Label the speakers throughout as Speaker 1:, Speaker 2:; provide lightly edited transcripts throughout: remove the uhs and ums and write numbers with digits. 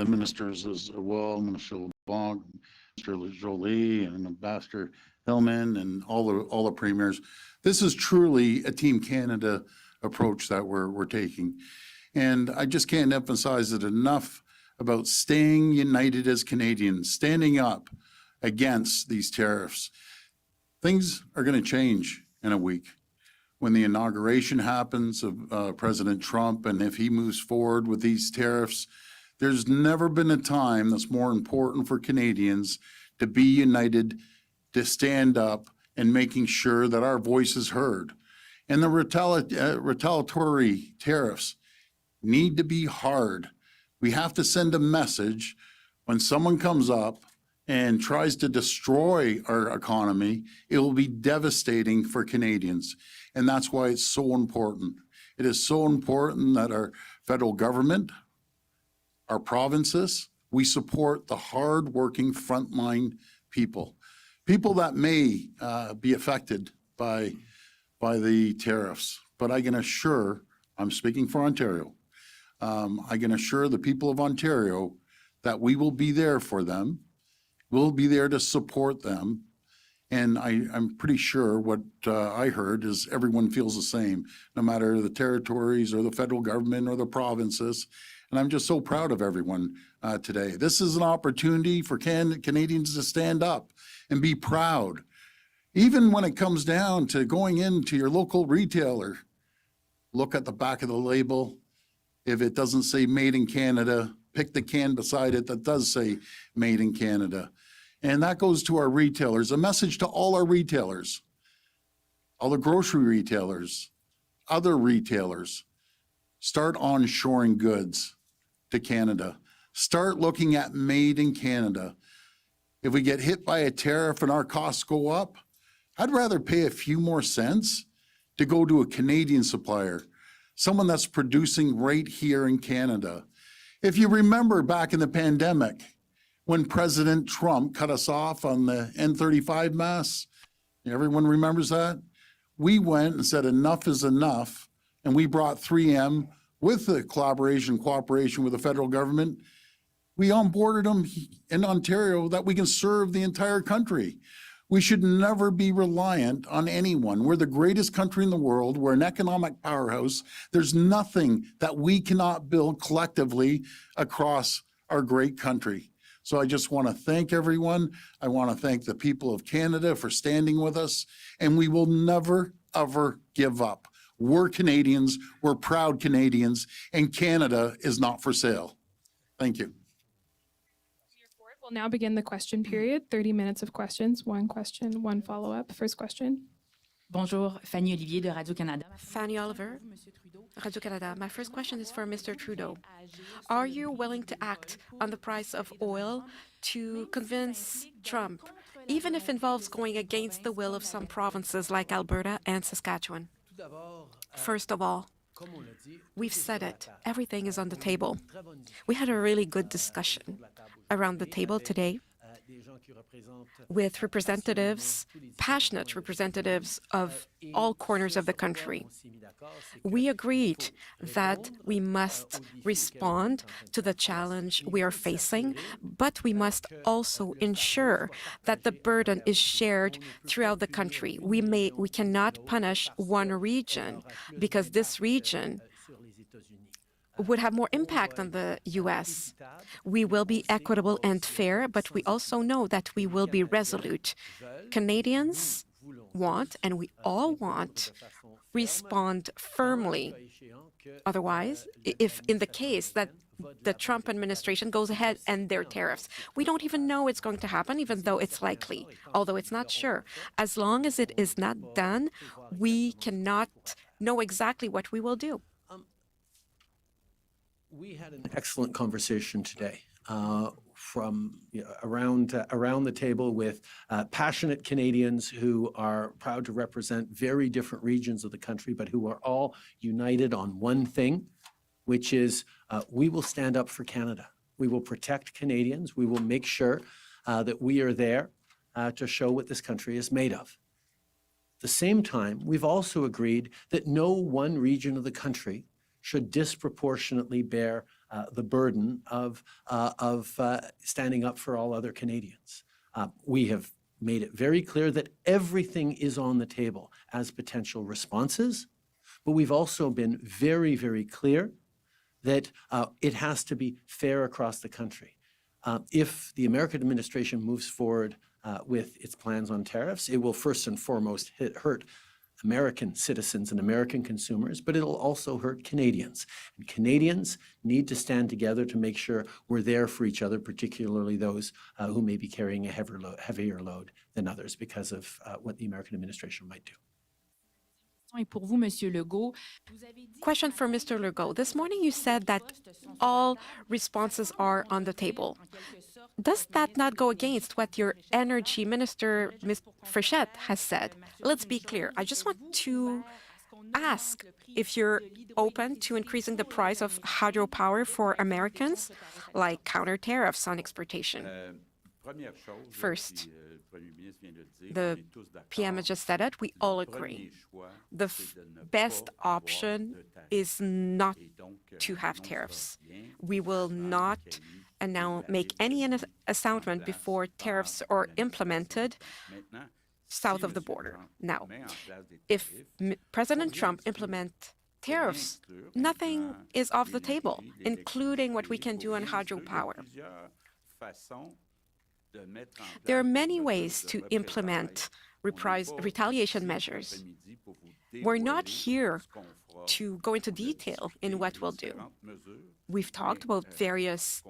Speaker 1: ministers as well, Minister LeBlanc, Mr. Jolie, and Ambassador Hillman, and all the premiers. This is truly a Team Canada approach that we're taking. And I just can't emphasize it enough about staying united as Canadians, standing up against these tariffs. Things are going to change in a week when the inauguration happens of President Trump, and if he moves forward with these tariffs. There's never been a time that's more important for Canadians to be united, to stand up, and making sure that our voice is heard. And the retaliatory tariffs need to be hard. We have to send a message when someone comes up and tries to destroy our economy. It will be devastating for Canadians. And that's why it's so important. It is so important that our federal government, our provinces, we support the hard-working frontline people that may be affected by the tariffs. But I can assure, I'm speaking for Ontario, I can assure the people of Ontario that we will be there for them. We'll be there to support them. And I'm pretty sure what I heard is everyone feels the same, no matter the territories or the federal government or the provinces. And I'm just so proud of everyone today. This is an opportunity for Canadians to stand up and be proud. Even when it comes down to going into your local retailer, look at the back of the label. If it doesn't say Made in Canada, pick the can beside it that does say Made in Canada. And that goes to our retailers, a message to all our retailers, all the grocery retailers, other retailers. Start onshoring goods to Canada. Start looking at Made in Canada. If we get hit by a tariff and our costs go up, I'd rather pay a few more cents to go to a Canadian supplier, someone that's producing right here in Canada. If you remember back in the pandemic, when President Trump cut us off on the N35 masks, everyone remembers that? We went and said enough is enough, and we brought 3M with the cooperation with the federal government. We onboarded them in Ontario that we can serve the entire country. We should never be reliant on anyone. We're the greatest country in the world. We're an economic powerhouse. There's nothing that we cannot build collectively across our great country. So I just want to thank everyone. I want to thank the people of Canada for standing with us, and we will never, ever give up. We're Canadians, we're proud Canadians, and Canada is not for sale. Thank you.
Speaker 2: We'll now begin the question period, 30 minutes of questions, one question, one follow-up. First question.
Speaker 3: Bonjour, Fanny Olivier de Radio-Canada.
Speaker 4: Fanny Oliver, Radio-Canada. My first question is for Mr. Trudeau. Are you willing to act on the price of oil to convince Trump, even if it involves going against the will of some provinces like Alberta and Saskatchewan? First of all, we've said it. Everything is on the table. We had a really good discussion around the table today with representatives, passionate representatives of all corners of the country. We agreed that we must respond to the challenge we are facing, but we must also ensure that the burden is shared throughout the country. We cannot punish one region because this region would have more impact on the U.S. We will be equitable and fair, but we also know that we will be resolute. Canadians want, and we all want, respond firmly. Otherwise, if in the case that the Trump administration goes ahead and their tariffs, we don't even know it's going to happen, even though it's likely, although it's not sure. As long as it is not done, we cannot know exactly what we will do.
Speaker 5: We had an excellent conversation today from around the table with passionate Canadians who are proud to represent very different regions of the country, but who are all united on one thing, which is we will stand up for Canada. We will protect Canadians. We will make sure that we are there to show what this country is made of. At the same time, we've also agreed that no one region of the country should disproportionately bear the burden of standing up for all other Canadians. We have made it very clear that everything is on the table as potential responses, but we've also been very, very clear that it has to be fair across the country. If the American administration moves forward with its plans on tariffs, it will first and foremost hurt American citizens and American consumers, but it'll also hurt Canadians. And Canadians need to stand together to make sure we're there for each other, particularly those who may be carrying a heavier load than others because of what the American administration might do.
Speaker 3: Et pour vous, Monsieur Legault, vous avez dit
Speaker 4: Question for Mr. Legault. This morning you said that all responses are on the table. Does that not go against what your energy minister, Ms. Frechette, has said? Let's be clear. I just want to ask if you're open to increasing the price of hydropower for Americans, like counter tariffs on exportation. First, the PM has just said it, we all agree. The best option is not to have tariffs. We will not make any announcement before tariffs are implemented south of the border. Now, if President Trump implements tariffs, nothing is off the table, including what we can do on hydropower. There are many ways to implement retaliation measures. We're not here to go into detail in what we'll do. We've talked about various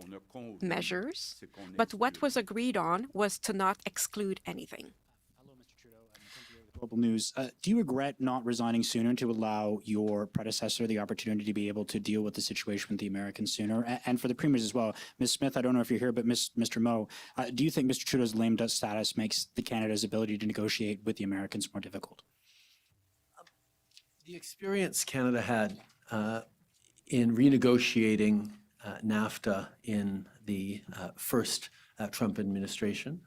Speaker 4: measures, but what was agreed on was to not exclude anything.
Speaker 6: Hello, Mr. Trudeau. Global News. Do you regret not resigning sooner to allow your predecessor the opportunity to be able to deal with the situation with the Americans sooner? And for the premiers as well, Ms. Smith, I don't know if you're here, but Mr. Moe, do you think Mr. Trudeau's lame duck status makes Canada's ability to negotiate with the Americans more difficult?
Speaker 5: The experience Canada had in renegotiating NAFTA in the first Trump administration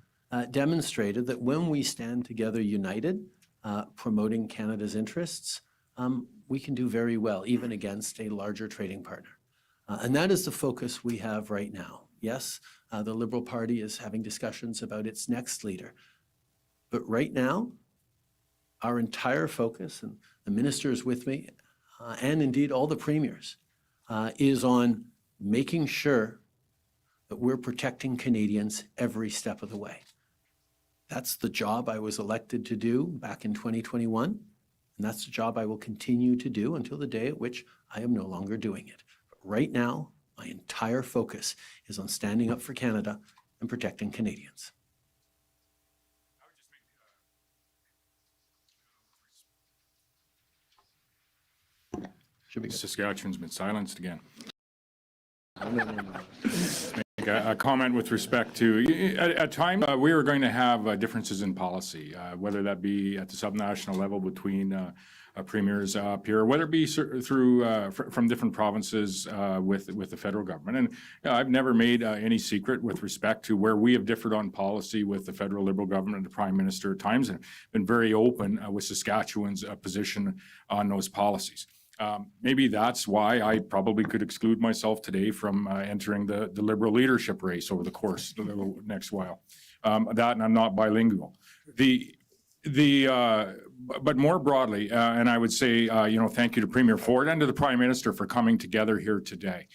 Speaker 5: demonstrated that when we stand together united, promoting Canada's interests, we can do very well, even against a larger trading partner. And that is the focus we have right now. Yes, the Liberal Party is having discussions about its next leader. But right now, our entire focus, and the ministers with me, and indeed all the premiers, is on making sure that we're protecting Canadians every step of the way. That's the job I was elected to do back in 2021, and that's the job I will continue to do until the day at which I am no longer doing it. But right now, my entire focus is on standing up for Canada and protecting Canadians.
Speaker 7: Saskatchewan's been silenced again. Make a comment with respect to, at times, we were going to have differences in policy, whether that be at the subnational level between premiers up here, whether it be through from different provinces with the federal government. And I've never made any secret with respect to where we have differed on policy with the federal Liberal government and the Prime Minister at times, and been very open with Saskatchewan's position on those policies. Maybe that's why I probably could exclude myself today from entering the Liberal leadership race over the course of the next while. That, and I'm not bilingual. But more broadly, and I would say, thank you to Premier Ford and to the Prime Minister for coming together here today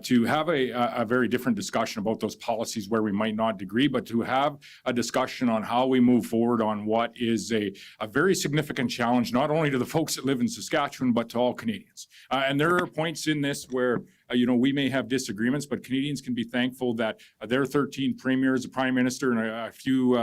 Speaker 7: to have a very different discussion about those policies where we might not agree, but to have a discussion on how we move forward on what is a very significant challenge, not only to the folks that live in Saskatchewan, but to all Canadians. And there are points in this where we may have disagreements, but Canadians can be thankful that their 13 premiers, the Prime Minister, and a few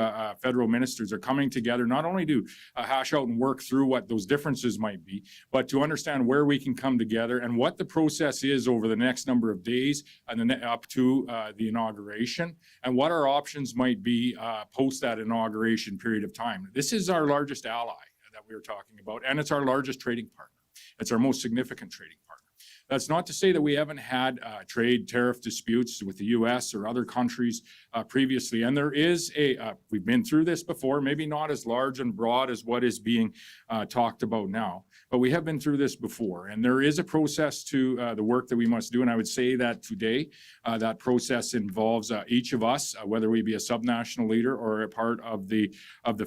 Speaker 7: federal ministers are coming together, not only to hash out and work through what those differences might be, but to understand where we can come together and what the process is over the next number of days and then up to the inauguration, and what our options might be post that inauguration period of time. This is our largest ally that we were talking about, and it's our largest trading partner. It's our most significant trading partner. That's not to say that we haven't had trade tariff disputes with the U.S. or other countries previously. And there is we've been through this before, maybe not as large and broad as what is being talked about now, but we have been through this before. And there is a process to the work that we must do. And I would say that today, that process involves each of us, whether we be a subnational leader or a part of the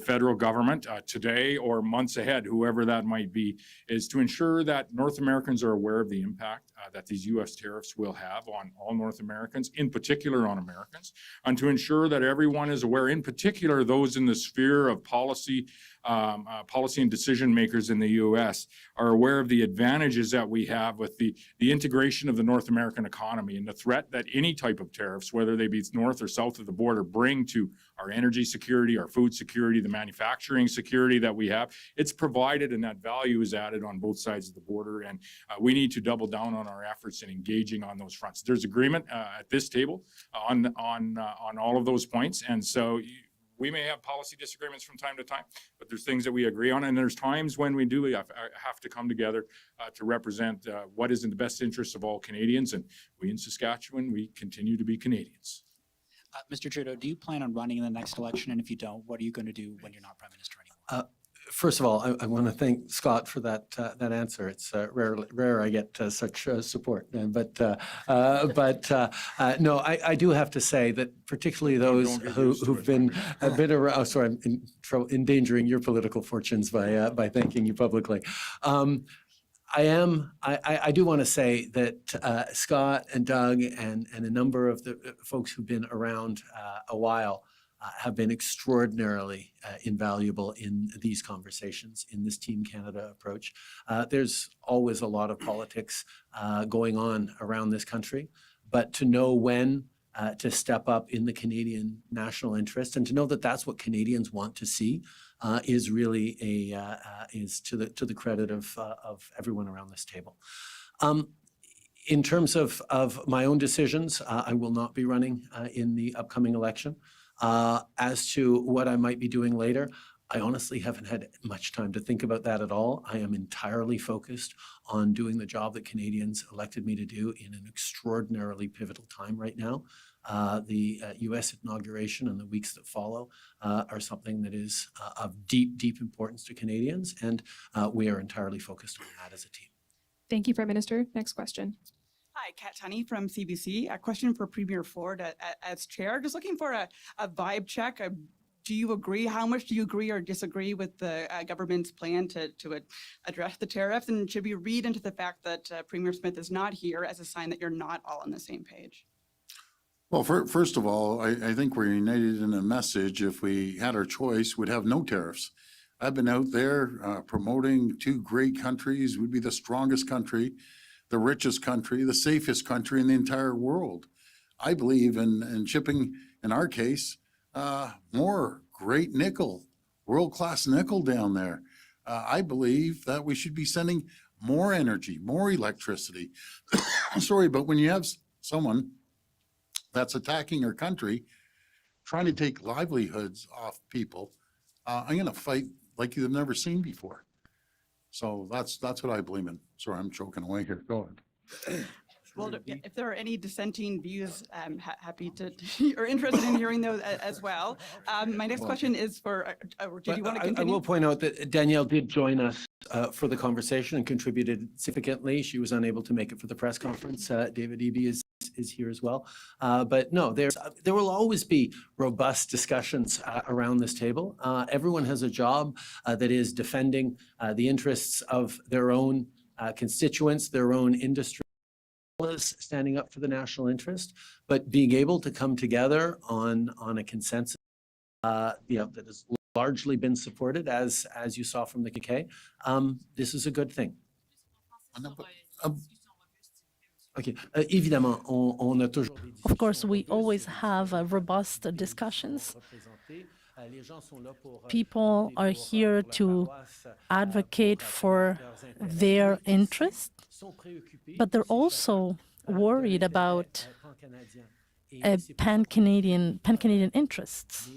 Speaker 7: federal government today or months ahead, whoever that might be, is to ensure that North Americans are aware of the impact that these U.S. tariffs will have on all North Americans, in particular on Americans, and to ensure that everyone is aware, in particular those in the sphere of policy and decision makers in the U.S. are aware of the advantages that we have with the integration of the North American economy and the threat that any type of tariffs, whether they be north or south of the border, bring to our energy security, our food security, the manufacturing security that we have. It's provided, and that value is added on both sides of the border. And we need to double down on our efforts in engaging on those fronts. There's agreement at this table on all of those points. And so we may have policy disagreements from time to time, but there's things that we agree on. And there's times when we do have to come together to represent what is in the best interest of all Canadians. And we in Saskatchewan, we continue to be Canadians.
Speaker 6: Mr. Trudeau, do you plan on running in the next election? And if you don't, what are you going to do when you're not Prime Minister anymore?
Speaker 5: First of all, I want to thank Scott for that answer. It's rare I get such support. No, I do have to say that particularly those who've been around. Oh, sorry, I'm endangering your political fortunes by thanking you publicly. I do want to say that Scott and Doug and a number of the folks who've been around a while have been extraordinarily invaluable in these conversations, in this Team Canada approach. There's always a lot of politics going on around this country, but to know when to step up in the Canadian national interest and to know that that's what Canadians want to see is really is to the credit of everyone around this table. In terms of my own decisions, I will not be running in the upcoming election. As to what I might be doing later, I honestly haven't had much time to think about that at all. I am entirely focused on doing the job that Canadians elected me to do in an extraordinarily pivotal time right now. The U.S. inauguration and the weeks that follow are something that is of deep, deep importance to Canadians, and we are entirely focused on that as a team.
Speaker 2: Thank you, Prime Minister. Next question.
Speaker 8: Hi, Kat Tunney from CBC. A question for Premier Ford as chair. Just looking for a vibe check. Do you agree? How much do you agree or disagree with the government's plan to address the tariffs? And should we read into the fact that Premier Smith is not here as a sign that you're not all on the same page?
Speaker 1: Well, first of all, I think we're united in a message. If we had our choice, we'd have no tariffs. I've been out there promoting two great countries. We'd be the strongest country, the richest country, the safest country in the entire world. I believe in shipping, in our case, more great nickel, world-class nickel down there. I believe that we should be sending more energy, more electricity. Sorry, but when you have someone that's attacking our country, trying to take livelihoods off people, I'm going to fight like you've never seen before. So that's what I believe in. Sorry, I'm choking away here. Go ahead.
Speaker 8: Well, if there are any dissenting views, I'm happy to or interested in hearing those as well. My next question is for, did you want to continue?
Speaker 5: I will point out that Danielle did join us for the conversation and contributed significantly. She was unable to make it for the press conference. David Eby is here as well. But no, there will always be robust discussions around this table. Everyone has a job that is defending the interests of their own constituents, their own industry, standing up for the national interest, but being able to come together on a consensus that has largely been supported, as you saw from the KK. This is a good thing. Okay. Évidemment, on a toujours.
Speaker 9: Of course, we always have robust discussions. People are here to advocate for their interests, but they're also worried about pan-Canadian interests.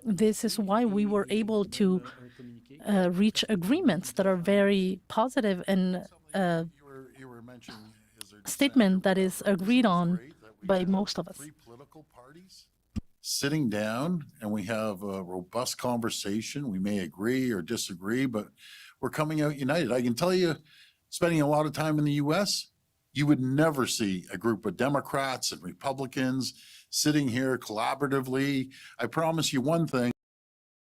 Speaker 9: This is why we were able to reach agreements that are very positive and
Speaker 1: You were mentioning, is there
Speaker 9: statement that is agreed on
Speaker 1: great that we
Speaker 9: by
Speaker 1: have
Speaker 9: most of us.
Speaker 1: 3 political parties sitting down and we have a robust conversation. We may agree or disagree, but we're coming out united. I can tell you, spending a lot of time in the US, you would never see a group of Democrats and Republicans sitting here collaboratively. I promise you one thing,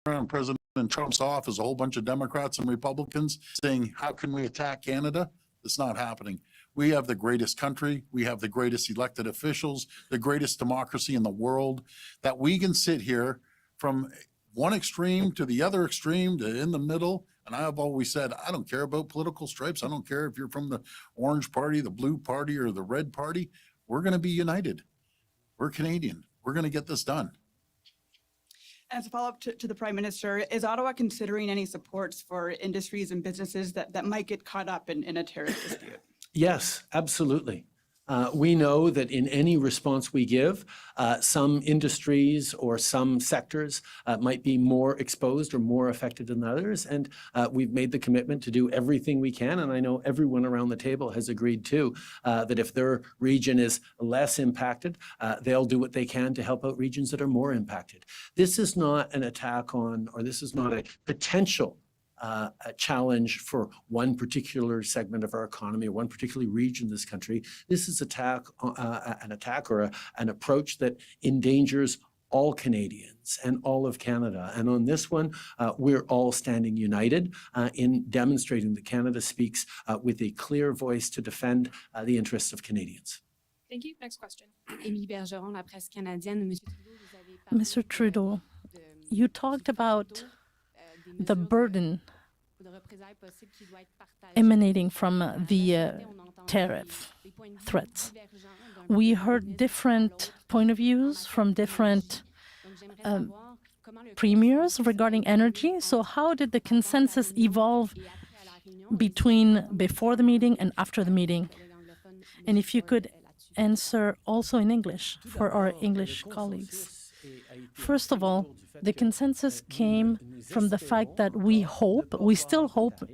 Speaker 1: around President Trump's office, a whole bunch of Democrats and Republicans saying, how can we attack Canada? It's not happening. We have the greatest country. We have the greatest elected officials, the greatest democracy in the world, that we can sit here from one extreme to the other extreme to in the middle. And I have always said, I don't care about political stripes. I don't care if you're from the orange party, the blue party, or the red party. We're going to be united. We're Canadian. We're going to get this done.
Speaker 8: As a follow-up to the Prime Minister, is Ottawa considering any supports for industries and businesses that might get caught up in a tariff dispute?
Speaker 5: Yes, absolutely. We know that in any response we give, some industries or some sectors might be more exposed or more affected than others. And we've made the commitment to do everything we can. And I know everyone around the table has agreed too, that if their region is less impacted, they'll do what they can to help out regions that are more impacted. This is not an attack on, or this is not a potential a challenge for one particular segment of our economy or one particular region in this country. This is an attack or an approach that endangers all Canadians and all of Canada. And on this one, we're all standing united in demonstrating that Canada speaks with a clear voice to defend the interests of Canadians.
Speaker 2: Thank you. Next question.
Speaker 3: Émilie Bergeron, la presse canadienne. Monsieur Trudeau, vous avez parlé
Speaker 9: Mr. Trudeau, you talked about the burden emanating from the tariff threats. We heard different point of views from different premiers regarding energy. So how did the consensus evolve before the meeting and after the meeting? And if you could answer also in English for our English colleagues. First of all, the consensus came from the fact that we still hope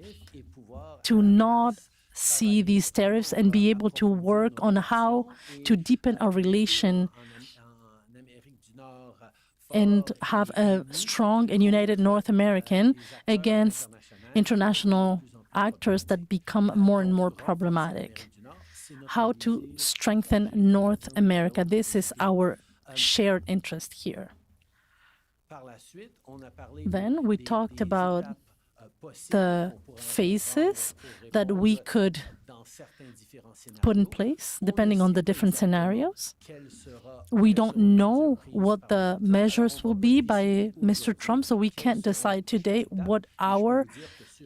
Speaker 9: to not see these tariffs and be able to work on how to deepen our relation and have a strong and united North American against international actors that become more and more problematic. How to strengthen North America. This is our shared interest here. Then we talked about the phases that we could put in place depending on the different scenarios. We don't know what the measures will be by Mr. Trump, so we can't decide today what our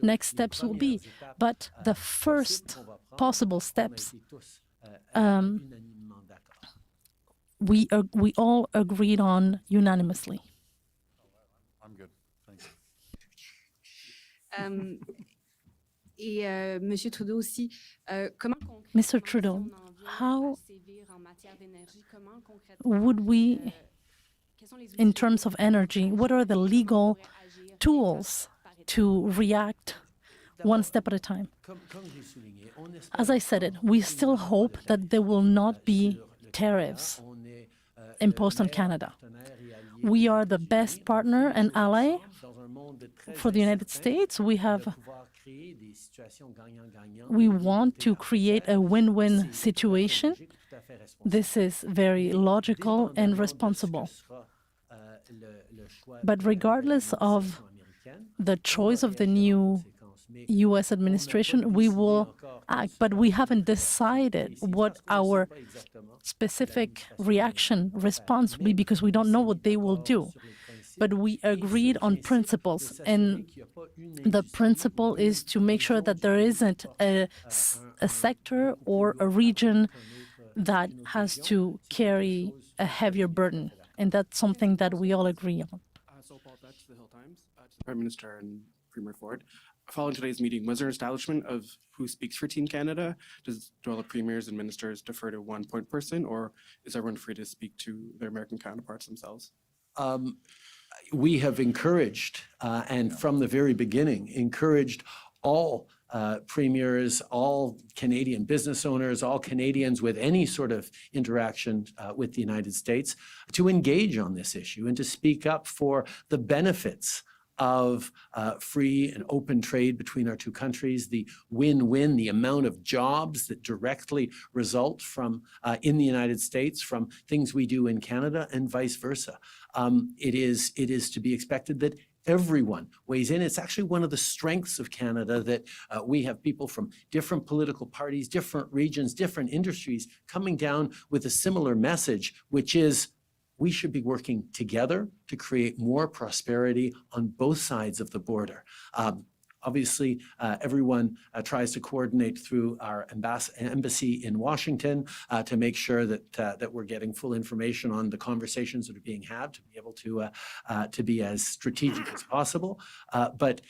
Speaker 9: next steps will be. But the first possible steps, we all agreed on unanimously.
Speaker 1: I'm good. Thanks.
Speaker 3: Et Monsieur Trudeau aussi, comment
Speaker 9: Mr. Trudeau, how would we, in terms of energy, what are the legal tools to react one step at a time? As I said it, we still hope that there will not be tariffs imposed on Canada. We are the best partner and ally for the United States. We want to create a win-win situation. This is very logical and responsible. But regardless of the choice of the new U.S. administration, we will act. But we haven't decided what our specific response will be because we don't know what they will do. But we agreed on principles, and the principle is to make sure that there isn't a sector or a region that has to carry a heavier burden, and that's something that we all agree on.
Speaker 10: So Paul Dutch, The Hill Times, to the Prime Minister and Premier Ford. Following today's meeting, was there an establishment of who speaks for Team Canada? Do all the premiers and ministers defer to one point person, or is everyone free to speak to their American counterparts themselves?
Speaker 5: We have encouraged, and from the very beginning, encouraged all premiers, all Canadian business owners, all Canadians with any sort of interaction with the United States to engage on this issue and to speak up for the benefits of free and open trade between our two countries, the win-win, the amount of jobs that directly result from in the United States from things we do in Canada and vice versa. It is to be expected that everyone weighs in. It's actually one of the strengths of Canada that we have people from different political parties, different regions, different industries coming down with a similar message, which is we should be working together to create more prosperity on both sides of the border. Obviously, everyone tries to coordinate through our embassy in Washington to make sure that we're getting full information on the conversations that are being had to be able to be as strategic as possible. But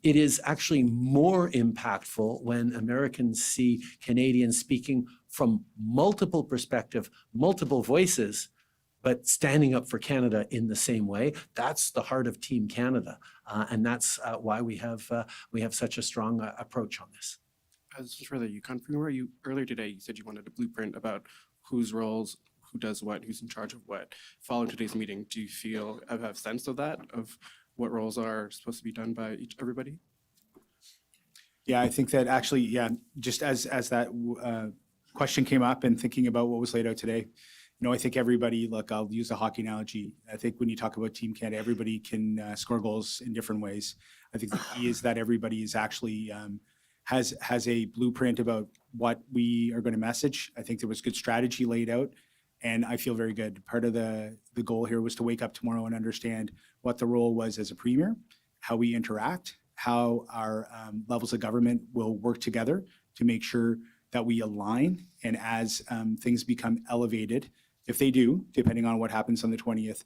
Speaker 5: it is actually more impactful when Americans see Canadians speaking from multiple perspectives, multiple voices, but standing up for Canada in the same way. That's the heart of Team Canada, and that's why we have such a strong approach on this.
Speaker 10: As for the Yukon Premier, earlier today you said you wanted a blueprint about whose roles, who does what, who's in charge of what. Following today's meeting, do you have sense of that, of what roles are supposed to be done by everybody?
Speaker 6: Yeah, I think that actually, yeah, just as that question came up and thinking about what was laid out today, I think everybody, look, I'll use the hockey analogy. I think when you talk about Team Canada, everybody can score goals in different ways. I think the key is that everybody is actually has a blueprint about what we are going to message. I think there was good strategy laid out, and I feel very good. Part of the goal here was to wake up tomorrow and understand what the role was as a premier, how we interact, how our levels of government will work together to make sure that we align, and as things become elevated, if they do, depending on what happens on the 20th,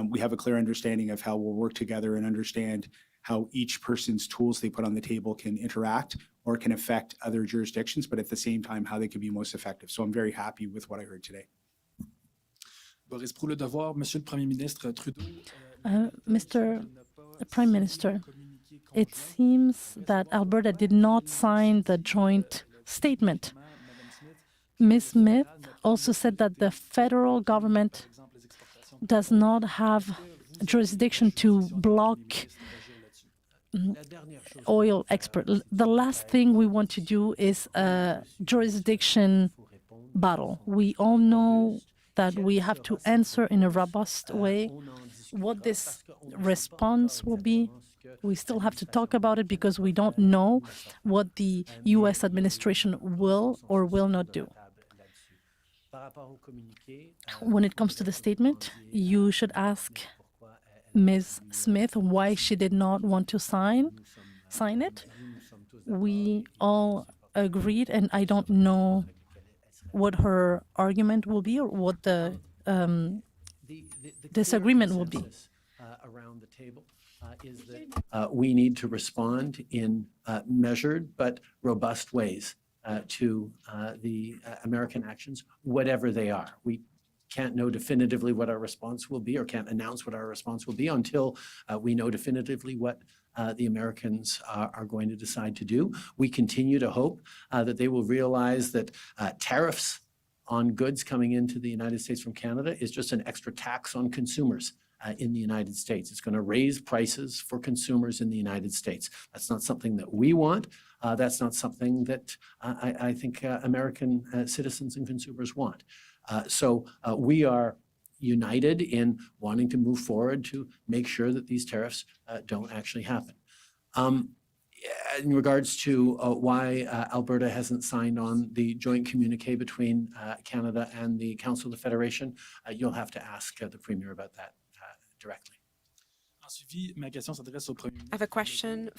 Speaker 6: we have a clear understanding of how we'll work together and understand how each person's tools they put on the table can interact or can affect other jurisdictions, but at the same time, how they can be most effective. So I'm very happy with what I heard today.
Speaker 11: Boris, pour le devoir, Monsieur le Premier ministre Trudeau.
Speaker 9: Mr. Prime Minister, it seems that Alberta did not sign the joint statement. Ms. Smith also said that the federal government does not have jurisdiction to block oil export. The last thing we want to do is a jurisdiction battle. We all know that we have to answer in a robust way. What this response will be, we still have to talk about it because we don't know what the U.S. administration will or will not do. When it comes to the statement, you should ask Ms. Smith why she did not want to sign it. We all agreed, and I don't know what her argument will be or what the disagreement will be.
Speaker 5: Around the table is that we need to respond in measured but robust ways to the American actions, whatever they are. We can't know definitively what our response will be or can't announce what our response will be until we know definitively what the Americans are going to decide to do. We continue to hope that they will realize that tariffs on goods coming into the United States from Canada is just an extra tax on consumers in the United States. It's going to raise prices for consumers in the United States. That's not something that we want. That's not something that I think American citizens and consumers want. So we are united in wanting to move forward to make sure that these tariffs don't actually happen. In regards to why Alberta hasn't signed on the joint communique between Canada and the Council of the Federation, you'll have to ask the Premier about that directly.
Speaker 4: I have a question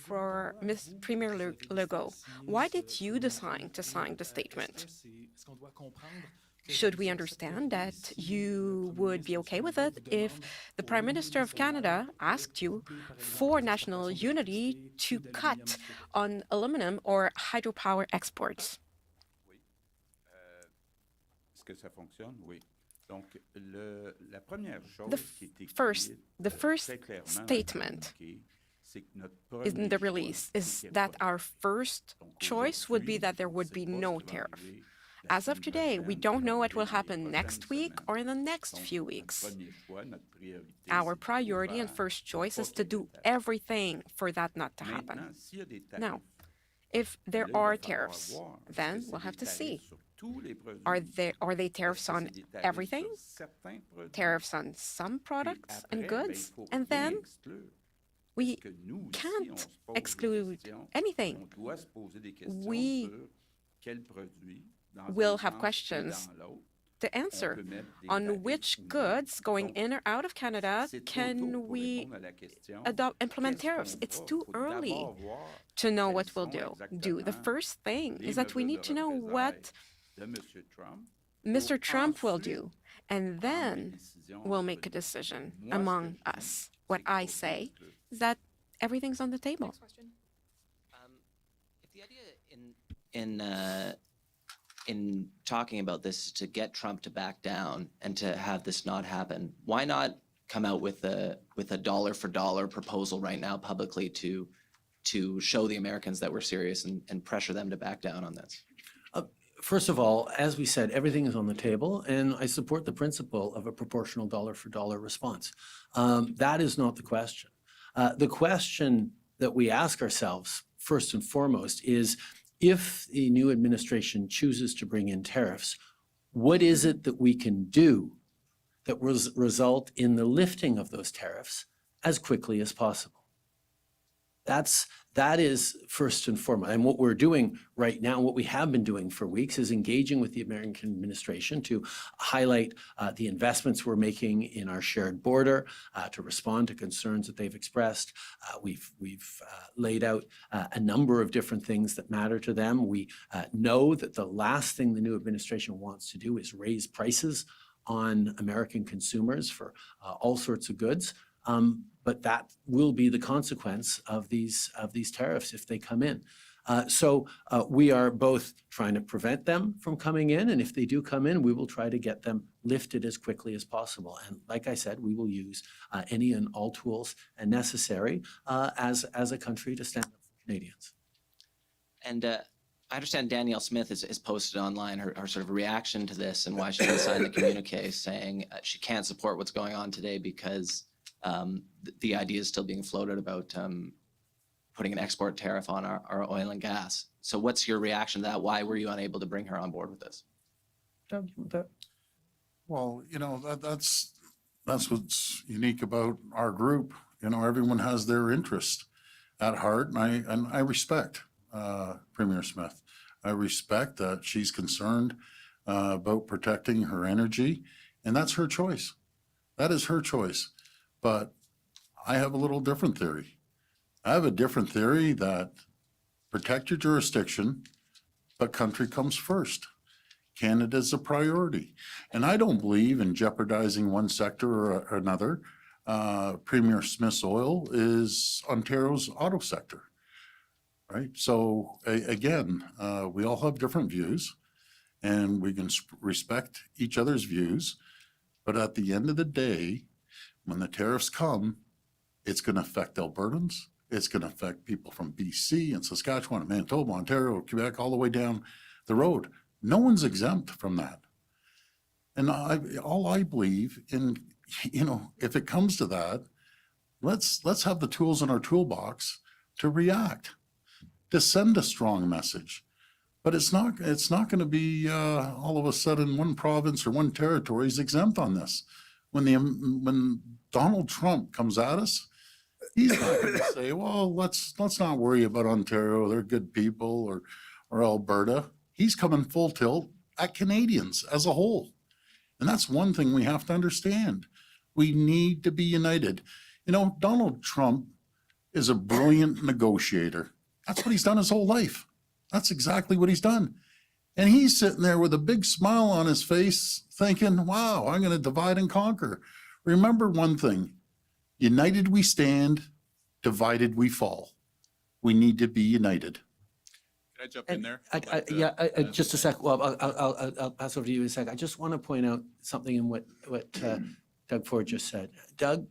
Speaker 4: for Ms. Premier Legault. Why did you decide to sign the statement? Should we understand that you would be okay with it if the Prime Minister of Canada asked you for national unity to cut on aluminum or hydropower exports? The first statement in the release is that our first choice would be that there would be no tariff. As of today, we don't know what will happen next week or in the next few weeks. Our priority and first choice is to do everything for that not to happen. Now, if there are tariffs, then we'll have to see. Are they tariffs on everything? Tariffs on some products and goods? And then we can't exclude anything. We will have questions to answer on which goods going in or out of Canada can we implement tariffs. It's too early to know what we'll do. The first thing is that we need to know what Mr. Trump will do, and then we'll make a decision among us. What I say is that everything's on the table.
Speaker 2: Next question.
Speaker 12: If the idea in talking about this is to get Trump to back down and to have this not happen, why not come out with a dollar for dollar proposal right now publicly to show the Americans that we're serious and pressure them to back down on this?
Speaker 5: First of all, as we said, everything is on the table, and I support the principle of a proportional dollar for dollar response. That is not the question. The question that we ask ourselves, first and foremost, is if the new administration chooses to bring in tariffs, what is it that we can do that will result in the lifting of those tariffs as quickly as possible? That is first and foremost. And what we're doing right now, what we have been doing for weeks, is engaging with the American administration to highlight the investments we're making in our shared border, to respond to concerns that they've expressed. We've laid out a number of different things that matter to them. We know that the last thing the new administration wants to do is raise prices on American consumers for all sorts of goods. But that will be the consequence of these tariffs if they come in. So we are both trying to prevent them from coming in, and if they do come in, we will try to get them lifted as quickly as possible. And like I said, we will use any and all tools necessary as a country to stand up for Canadians.
Speaker 12: And I understand Danielle Smith has posted online her sort of reaction to this and why she didn't sign the communique, saying she can't support what's going on today because the idea is still being floated about putting an export tariff on our oil and gas. So what's your reaction to that? Why were you unable to bring her on board with this?
Speaker 5: Doug, you want that?
Speaker 1: Well, that's what's unique about our group. Everyone has their interest at heart, and I respect Premier Smith. I respect that she's concerned about protecting her energy, and that's her choice. That is her choice. But I have a little different theory. I have a different theory that protect your jurisdiction, but country comes first. Canada's a priority. And I don't believe in jeopardizing one sector or another. Premier Smith's oil is Ontario's auto sector, right? So again, we all have different views and we can respect each other's views. But at the end of the day, when the tariffs come, it's going to affect Albertans. It's going to affect people from BC and Saskatchewan and Manitoba, Ontario, Quebec, all the way down the road. No one's exempt from that. And all I believe in, if it comes to that, let's have the tools in our toolbox to react, to send a strong message. But it's not going to be all of a sudden one province or one territory is exempt on this. When Donald Trump comes at us, he's not going to say, well, let's not worry about Ontario, they're good people, or Alberta. He's coming full tilt at Canadians as a whole. And that's one thing we have to understand. We need to be united. Donald Trump is a brilliant negotiator. That's what he's done his whole life. That's exactly what he's done. And he's sitting there with a big smile on his face thinking, wow, I'm going to divide and conquer. Remember one thing, united we stand, divided we fall. We need to be united.
Speaker 13: Can I jump in there?
Speaker 5: Just a sec. Well, I'll pass over to you in a sec. I just want to point out something in what Doug Ford just said. Doug,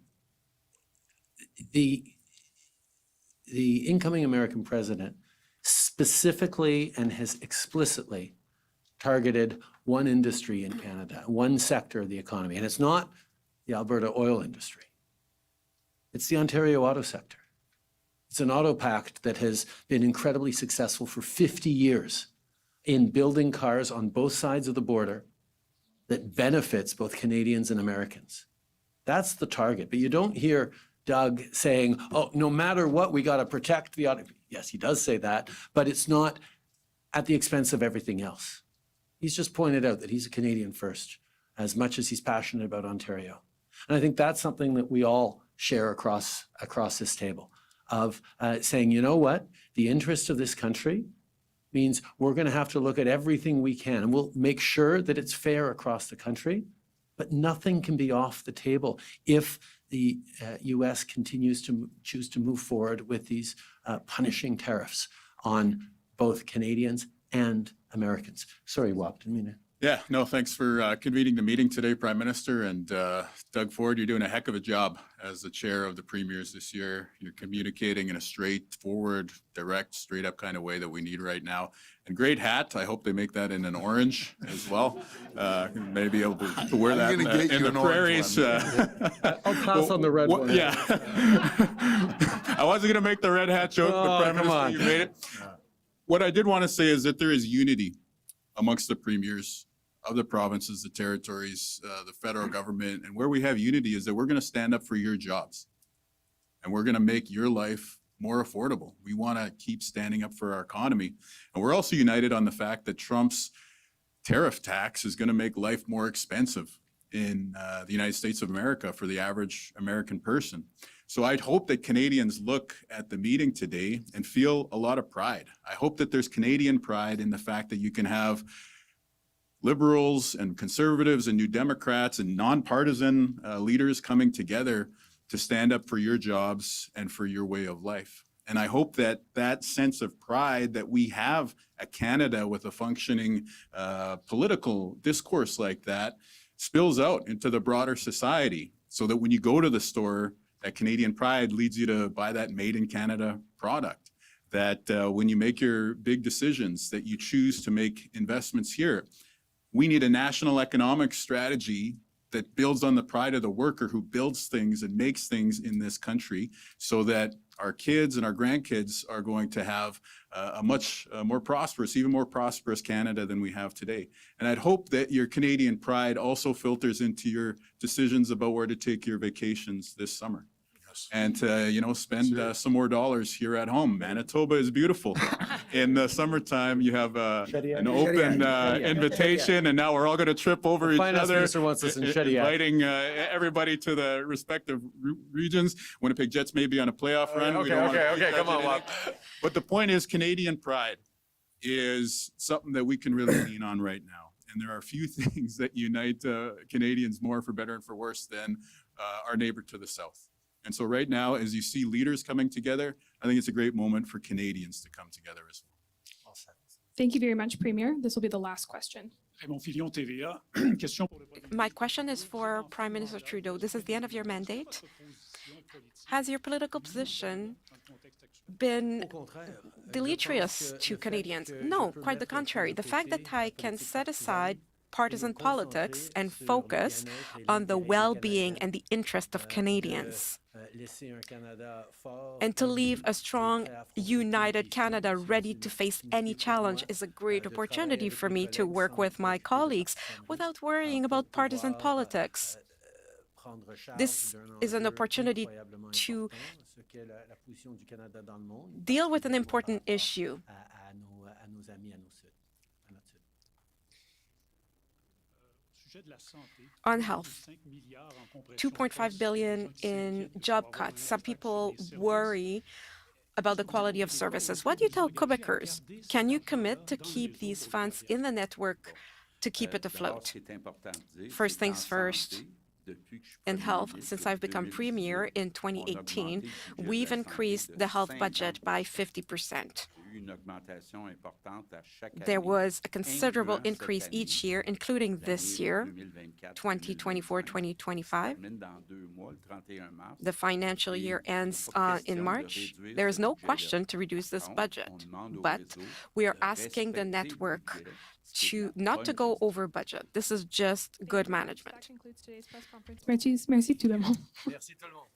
Speaker 5: the incoming American president specifically and has explicitly targeted one industry in Canada, one sector of the economy, and it's not the Alberta oil industry. It's the Ontario auto sector. It's an auto pact that has been incredibly successful for 50 years in building cars on both sides of the border that benefits both Canadians and Americans. That's the target. But you don't hear Doug saying, oh, no matter what, we got to protect the auto. Yes, he does say that, but it's not at the expense of everything else. He's just pointed out that he's a Canadian first, as much as he's passionate about Ontario. And I think that's something that we all share across this table of saying, you know what, the interest of this country means we're going to have to look at everything we can, and we'll make sure that it's fair across the country, but nothing can be off the table if the U.S. continues to choose to move forward with these punishing tariffs on both Canadians and Americans. Sorry, Wap, didn't mean to.
Speaker 13: Yeah, no, thanks for convening the meeting today, Prime Minister. And Doug Ford, you're doing a heck of a job as the chair of the premiers this year. You're communicating in a straightforward, direct, straight up kind of way that we need right now. And great hat. I hope they make that in an orange as well. Maybe able to wear that in the prairies.
Speaker 5: I'll pass on the red one.
Speaker 13: Yeah. I wasn't going to make the red hat joke, but Prime Minister, you made it. What I did want to say is that there is unity amongst the premiers of the provinces, the territories, the federal government. And where we have unity is that we're going to stand up for your jobs and we're going to make your life more affordable. We want to keep standing up for our economy. And we're also united on the fact that Trump's tariff tax is going to make life more expensive in the United States of America for the average American person. So I'd hope that Canadians look at the meeting today and feel a lot of pride. I hope that there's Canadian pride in the fact that you can have Liberals and Conservatives and New Democrats and nonpartisan leaders coming together to stand up for your jobs and for your way of life. And I hope that that sense of pride that we have at Canada with a functioning political discourse like that spills out into the broader society, so that when you go to the store, that Canadian pride leads you to buy that made in Canada product. That when you make your big decisions, that you choose to make investments here. We need a national economic strategy that builds on the pride of the worker who builds things and makes things in this country, so that our kids and our grandkids are going to have a much more prosperous, even more prosperous Canada than we have today. And I'd hope that your Canadian pride also filters into your decisions about where to take your vacations this summer. And to, spend some more dollars here at home. Manitoba is beautiful. In the summertime, you have an open invitation, and now we're all going to trip over each
Speaker 5: Finance
Speaker 13: other,
Speaker 5: Minister wants us in Shediac.
Speaker 13: inviting everybody to the respective regions. Winnipeg Jets may be on a playoff run.
Speaker 5: Okay, come on, Wap.
Speaker 13: But the point is, Canadian pride is something that we can really lean on right now. And there are a few things that unite Canadians more, for better and for worse, than our neighbor to the south. And so right now, as you see leaders coming together, I think it's a great moment for Canadians to come together as well.
Speaker 2: Thank you very much, Premier. This will be the last question.
Speaker 4: My question is for Prime Minister Trudeau. This is the end of your mandate. Has your political position been deleterious to Canadians? No, quite the contrary. The fact that I can set aside partisan politics and focus on the well-being and the interest of Canadians, and to leave a strong, united Canada ready to face any challenge is a great opportunity for me to work with my colleagues without worrying about partisan politics. This is an opportunity to deal with an important issue. On health, 2.5 billion in job cuts. Some people worry about the quality of services. What do you tell Quebecers? Can you commit to keep these funds in the network to keep it afloat? First things first, in health, since I've become Premier in 2018, we've increased the health budget by 50%. There was a considerable increase each year, including this year, 2024-2025. The financial year ends in March. There is no question to reduce this budget, but we are asking the network not to go over budget. This is just good management.
Speaker 2: That concludes today's press conference. Merci tout le monde.
Speaker 5: Merci tout le monde.